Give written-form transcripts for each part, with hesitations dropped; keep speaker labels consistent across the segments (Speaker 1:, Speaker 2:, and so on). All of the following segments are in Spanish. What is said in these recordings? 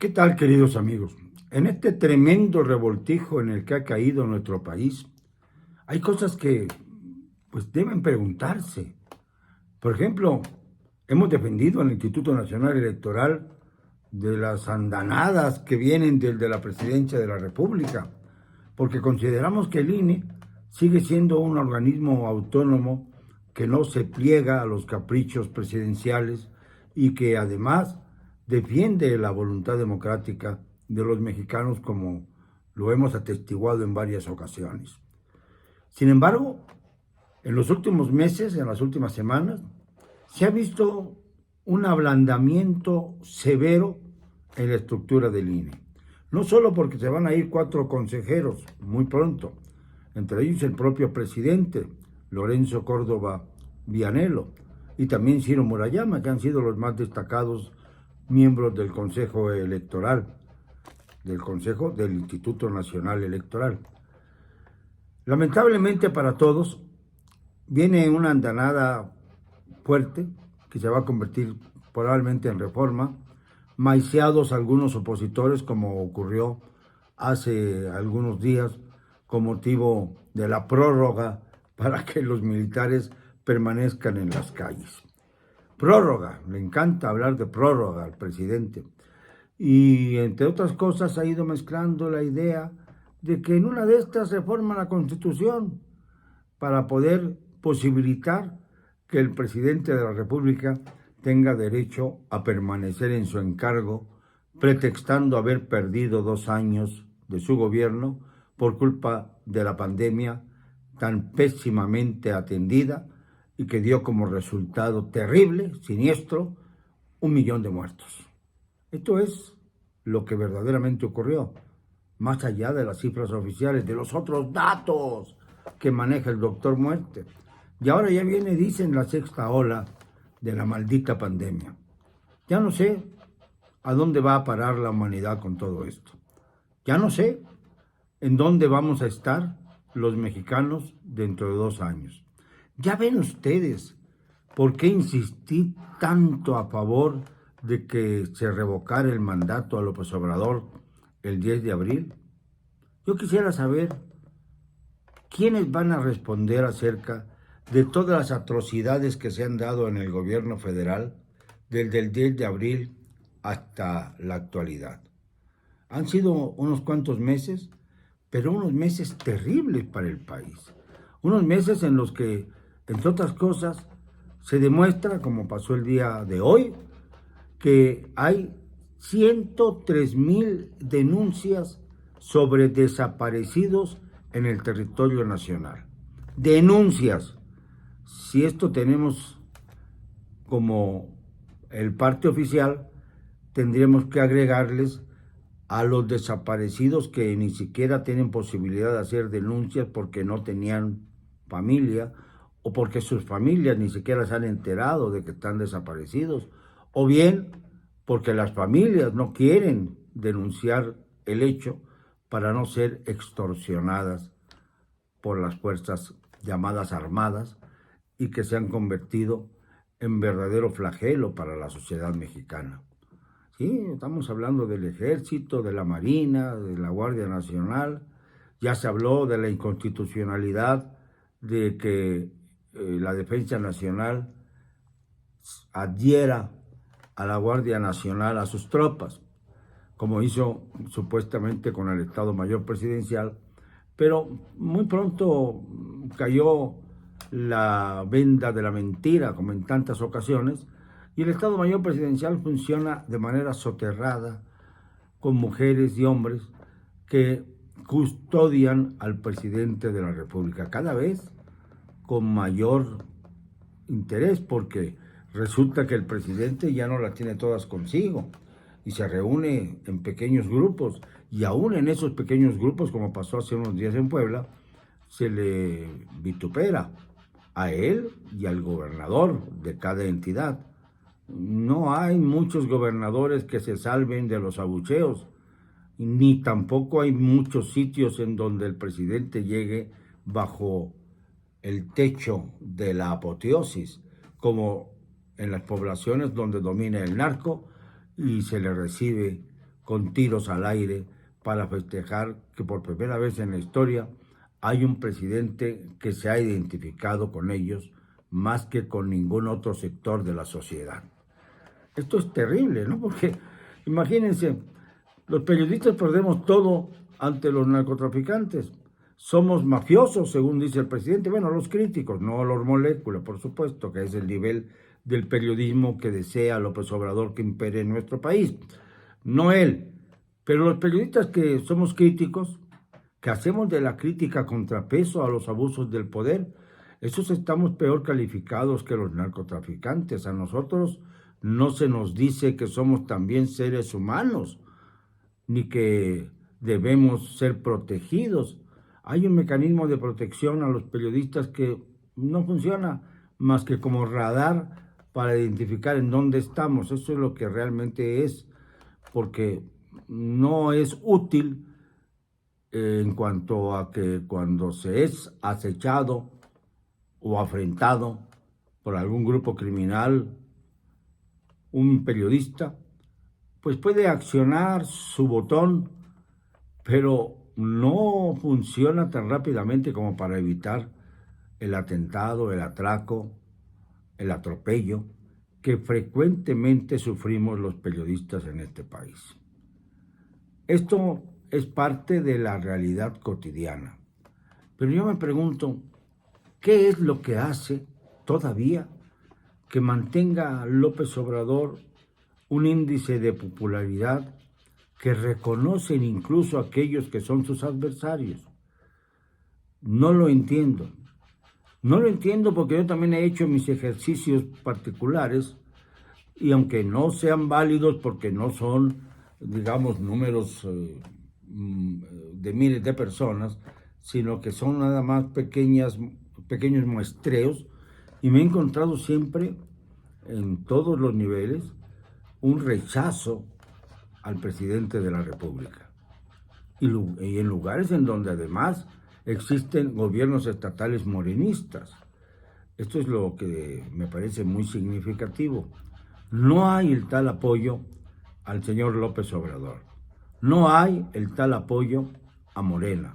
Speaker 1: ¿Qué tal, queridos amigos? En este tremendo revoltijo en el que ha caído nuestro país, hay cosas que pues deben preguntarse. Por ejemplo, hemos defendido al Instituto Nacional Electoral de las andanadas que vienen desde la Presidencia de la República, porque consideramos que el INE sigue siendo un organismo autónomo que no se pliega a los caprichos presidenciales y que además defiende la voluntad democrática de los mexicanos como lo hemos atestiguado en varias ocasiones. Sin embargo, en los últimos meses, en las últimas semanas, se ha visto un ablandamiento severo en la estructura del INE. No solo porque se van a ir 4 consejeros muy pronto, entre ellos el propio presidente, Lorenzo Córdoba Vianello, y también Ciro Murayama, que han sido los más destacados miembros del Consejo Electoral, del Consejo del Instituto Nacional Electoral. Lamentablemente para todos, viene una andanada fuerte que se va a convertir probablemente en reforma, maiciados algunos opositores, como ocurrió hace algunos días con motivo de la prórroga para que los militares permanezcan en las calles. Prórroga, le encanta hablar de prórroga al presidente. Y entre otras cosas ha ido mezclando la idea de que en una de estas reforma la Constitución para poder posibilitar que el presidente de la República tenga derecho a permanecer en su encargo, pretextando haber perdido 2 años de su gobierno por culpa de la pandemia tan pésimamente atendida y que dio como resultado terrible, siniestro, 1 millón de muertos. Esto es lo que verdaderamente ocurrió, más allá de las cifras oficiales, de los otros datos que maneja el doctor Muerte. Y ahora ya viene, dicen, la 6ª ola de la maldita pandemia. Ya no sé a dónde va a parar la humanidad con todo esto. Ya no sé en dónde vamos a estar los mexicanos dentro de 2 años. Ya ven ustedes por qué insistí tanto a favor de que se revocara el mandato a López Obrador el 10 de abril. Yo quisiera saber quiénes van a responder acerca de todas las atrocidades que se han dado en el gobierno federal desde el 10 de abril hasta la actualidad. Han sido unos cuantos meses, pero unos meses terribles para el país. Unos meses en los que, entre otras cosas, se demuestra, como pasó el día de hoy, que hay 103,000 denuncias sobre desaparecidos en el territorio nacional. Denuncias. Si esto tenemos como el parte oficial, tendríamos que agregarles a los desaparecidos que ni siquiera tienen posibilidad de hacer denuncias porque no tenían familia o porque sus familias ni siquiera se han enterado de que están desaparecidos, o bien porque las familias no quieren denunciar el hecho para no ser extorsionadas por las fuerzas llamadas armadas y que se han convertido en verdadero flagelo para la sociedad mexicana. Sí, estamos hablando del Ejército, de la Marina, de la Guardia Nacional. Ya se habló de la inconstitucionalidad de que la Defensa Nacional adhiera a la Guardia Nacional, a sus tropas, como hizo supuestamente con el Estado Mayor Presidencial, pero muy pronto cayó la venda de la mentira, como en tantas ocasiones, y el Estado Mayor Presidencial funciona de manera soterrada, con mujeres y hombres que custodian al presidente de la República, cada vez con mayor interés, porque resulta que el presidente ya no las tiene todas consigo y se reúne en pequeños grupos, y aún en esos pequeños grupos, como pasó hace unos días en Puebla, se le vitupera a él y al gobernador de cada entidad. No hay muchos gobernadores que se salven de los abucheos, ni tampoco hay muchos sitios en donde el presidente llegue bajo el techo de la apoteosis, como en las poblaciones donde domina el narco y se le recibe con tiros al aire para festejar que por primera vez en la historia hay un presidente que se ha identificado con ellos más que con ningún otro sector de la sociedad. Esto es terrible, ¿no? Porque imagínense, los periodistas perdemos todo ante los narcotraficantes. Somos mafiosos, según dice el presidente. Bueno, los críticos, no los moléculas, por supuesto, que es el nivel del periodismo que desea López Obrador que impere en nuestro país. No él, pero los periodistas que somos críticos, que hacemos de la crítica contrapeso a los abusos del poder, esos estamos peor calificados que los narcotraficantes. A nosotros no se nos dice que somos también seres humanos, ni que debemos ser protegidos. Hay un mecanismo de protección a los periodistas que no funciona más que como radar para identificar en dónde estamos. Eso es lo que realmente es, porque no es útil en cuanto a que cuando se es acechado o afrentado por algún grupo criminal, un periodista, pues puede accionar su botón, pero no funciona tan rápidamente como para evitar el atentado, el atraco, el atropello que frecuentemente sufrimos los periodistas en este país. Esto es parte de la realidad cotidiana. Pero yo me pregunto, ¿qué es lo que hace todavía que mantenga a López Obrador un índice de popularidad que reconocen incluso aquellos que son sus adversarios? No lo entiendo. No lo entiendo porque yo también he hecho mis ejercicios particulares y aunque no sean válidos porque no son, digamos, números de miles de personas, sino que son nada más pequeños muestreos, y me he encontrado siempre en todos los niveles un rechazo al presidente de la República. Y en lugares en donde además existen gobiernos estatales morenistas. Esto es lo que me parece muy significativo. No hay el tal apoyo al señor López Obrador. No hay el tal apoyo a Morena.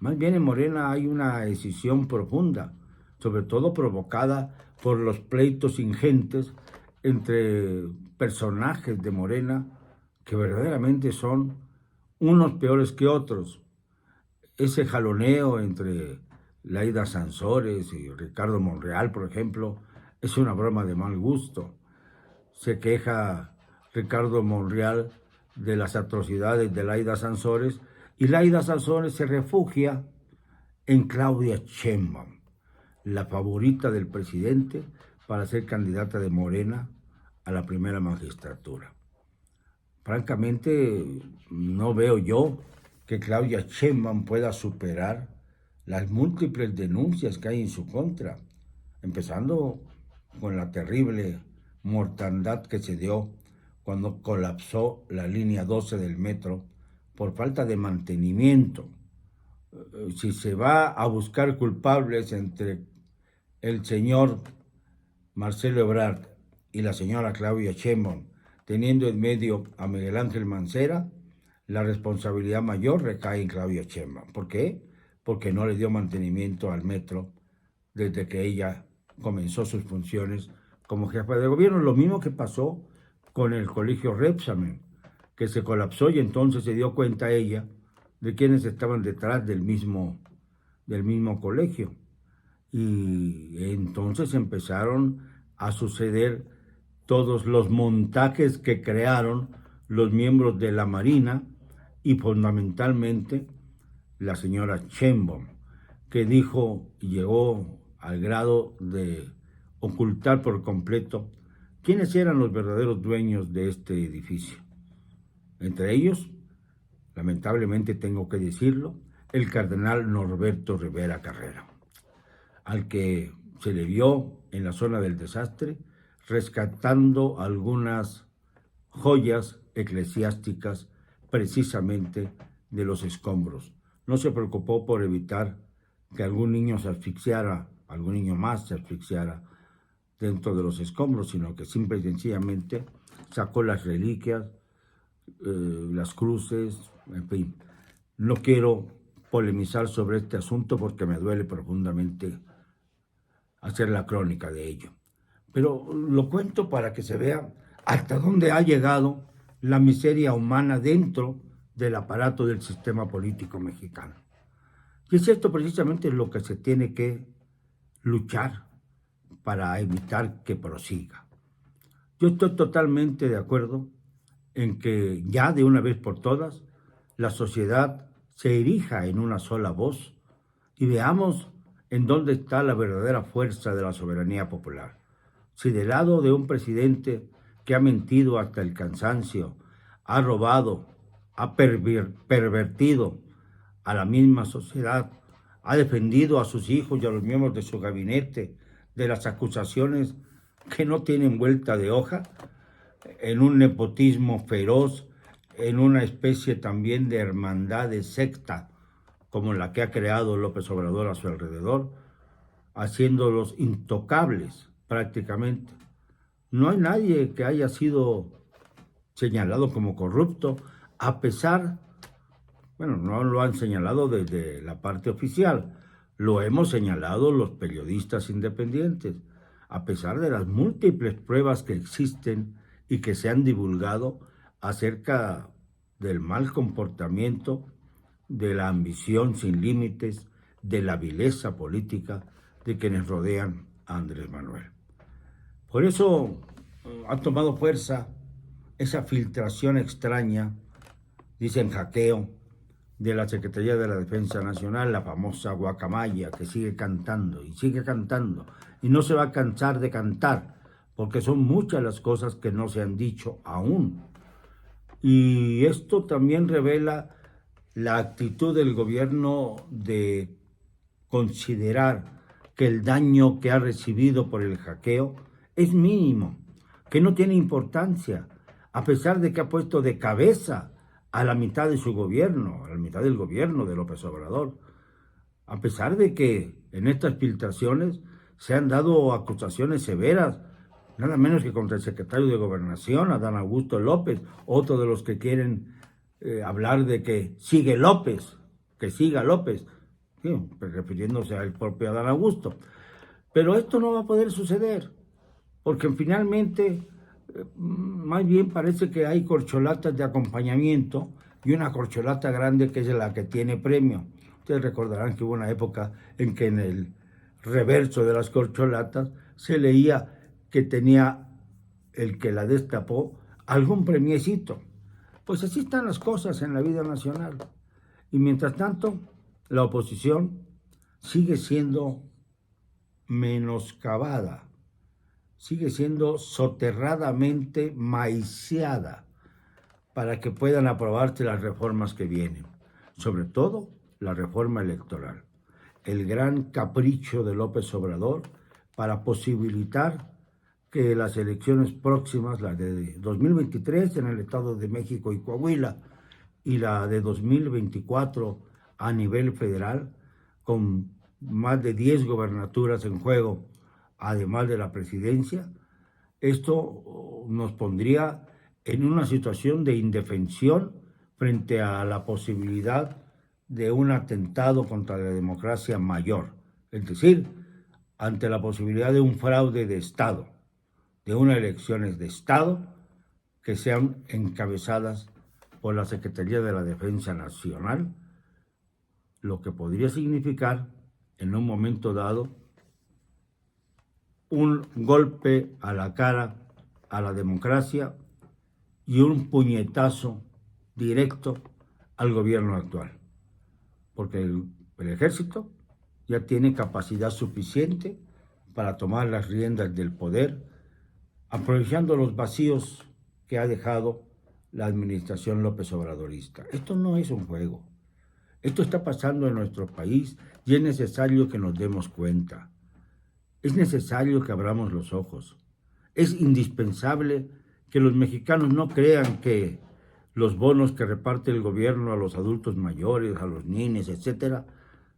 Speaker 1: Más bien en Morena hay una escisión profunda, sobre todo provocada por los pleitos ingentes entre personajes de Morena que verdaderamente son unos peores que otros. Ese jaloneo entre Laida Sansores y Ricardo Monreal, por ejemplo, es una broma de mal gusto. Se queja Ricardo Monreal de las atrocidades de Laida Sansores y Laida Sansores se refugia en Claudia Sheinbaum, la favorita del presidente para ser candidata de Morena a la primera magistratura. Francamente, no veo yo que Claudia Sheinbaum pueda superar las múltiples denuncias que hay en su contra, empezando con la terrible mortandad que se dio cuando colapsó la línea 12 del metro por falta de mantenimiento. Si se va a buscar culpables entre el señor Marcelo Ebrard y la señora Claudia Sheinbaum, teniendo en medio a Miguel Ángel Mancera, la responsabilidad mayor recae en Claudia Sheinbaum. ¿Por qué? Porque no le dio mantenimiento al metro desde que ella comenzó sus funciones como jefa de gobierno. Lo mismo que pasó con el colegio Repsamen, que se colapsó y entonces se dio cuenta ella de quienes estaban detrás del mismo colegio. Y entonces empezaron a suceder todos los montajes que crearon los miembros de la Marina y fundamentalmente la señora Sheinbaum, que dijo y llegó al grado de ocultar por completo quiénes eran los verdaderos dueños de este edificio. Entre ellos, lamentablemente tengo que decirlo, el cardenal Norberto Rivera Carrera, al que se le vio en la zona del desastre rescatando algunas joyas eclesiásticas precisamente de los escombros. No se preocupó por evitar que algún niño se asfixiara, algún niño más se asfixiara dentro de los escombros, sino que simple y sencillamente sacó las reliquias, las cruces, en fin. No quiero polemizar sobre este asunto porque me duele profundamente hacer la crónica de ello. Pero lo cuento para que se vea hasta dónde ha llegado la miseria humana dentro del aparato del sistema político mexicano. Y es esto precisamente lo que se tiene que luchar para evitar que prosiga. Yo estoy totalmente de acuerdo en que ya de una vez por todas la sociedad se erija en una sola voz y veamos en dónde está la verdadera fuerza de la soberanía popular. Si del lado de un presidente que ha mentido hasta el cansancio, ha robado, ha pervertido a la misma sociedad, ha defendido a sus hijos y a los miembros de su gabinete de las acusaciones que no tienen vuelta de hoja, en un nepotismo feroz, en una especie también de hermandad de secta, como la que ha creado López Obrador a su alrededor, haciéndolos intocables prácticamente. No hay nadie que haya sido señalado como corrupto, a pesar, bueno, no lo han señalado desde la parte oficial, lo hemos señalado los periodistas independientes, a pesar de las múltiples pruebas que existen y que se han divulgado acerca del mal comportamiento, de la ambición sin límites, de la vileza política de quienes rodean a Andrés Manuel. Por eso ha tomado fuerza esa filtración extraña, dicen hackeo, de la Secretaría de la Defensa Nacional, la famosa guacamaya, que sigue cantando y no se va a cansar de cantar, porque son muchas las cosas que no se han dicho aún. Y esto también revela la actitud del gobierno de considerar que el daño que ha recibido por el hackeo es mínimo, que no tiene importancia, a pesar de que ha puesto de cabeza a la mitad de su gobierno, a la mitad del gobierno de López Obrador, a pesar de que en estas filtraciones se han dado acusaciones severas, nada menos que contra el secretario de Gobernación, Adán Augusto López, otro de los que quieren hablar de que sigue López, que siga López, sí, refiriéndose al propio Adán Augusto. Pero esto no va a poder suceder, porque finalmente, más bien parece que hay corcholatas de acompañamiento y una corcholata grande que es la que tiene premio. Ustedes recordarán que hubo una época en que en el reverso de las corcholatas se leía que tenía el que la destapó algún premiecito. Pues así están las cosas en la vida nacional. Y mientras tanto, la oposición sigue siendo menoscabada, sigue siendo soterradamente maiciada para que puedan aprobarse las reformas que vienen, sobre todo la reforma electoral, el gran capricho de López Obrador para posibilitar que las elecciones próximas, la de 2023 en el Estado de México y Coahuila, y la de 2024 a nivel federal, con más de 10 gobernaturas en juego, además de la presidencia, esto nos pondría en una situación de indefensión frente a la posibilidad de un atentado contra la democracia mayor, es decir, ante la posibilidad de un fraude de Estado, de unas elecciones de Estado que sean encabezadas por la Secretaría de la Defensa Nacional, lo que podría significar en un momento dado un golpe a la cara a la democracia y un puñetazo directo al gobierno actual, porque el ejército ya tiene capacidad suficiente para tomar las riendas del poder, aprovechando los vacíos que ha dejado la administración López Obradorista. Esto no es un juego. Esto está pasando en nuestro país y es necesario que nos demos cuenta. Es necesario que abramos los ojos. Es indispensable que los mexicanos no crean que los bonos que reparte el gobierno a los adultos mayores, a los niños, etcétera,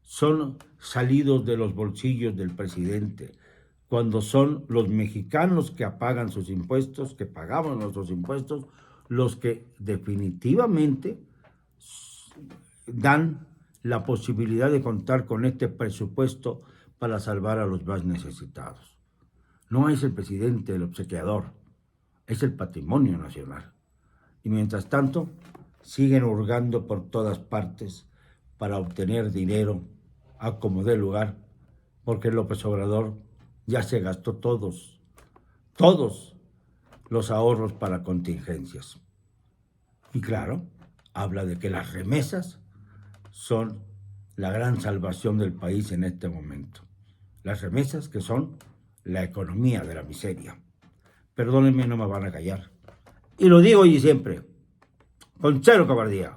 Speaker 1: son salidos de los bolsillos del presidente, cuando son los mexicanos que pagan sus impuestos, que pagamos nuestros impuestos, los que definitivamente dan la posibilidad de contar con este presupuesto para salvar a los más necesitados. No es el presidente el obsequiador, es el patrimonio nacional. Y mientras tanto, siguen hurgando por todas partes para obtener dinero a como dé lugar, porque López Obrador ya se gastó todos los ahorros para contingencias. Y claro, habla de que las remesas son la gran salvación del país en este momento. Las remesas que son la economía de la miseria. Perdónenme, no me van a callar. Y lo digo hoy y siempre, con cero cobardía.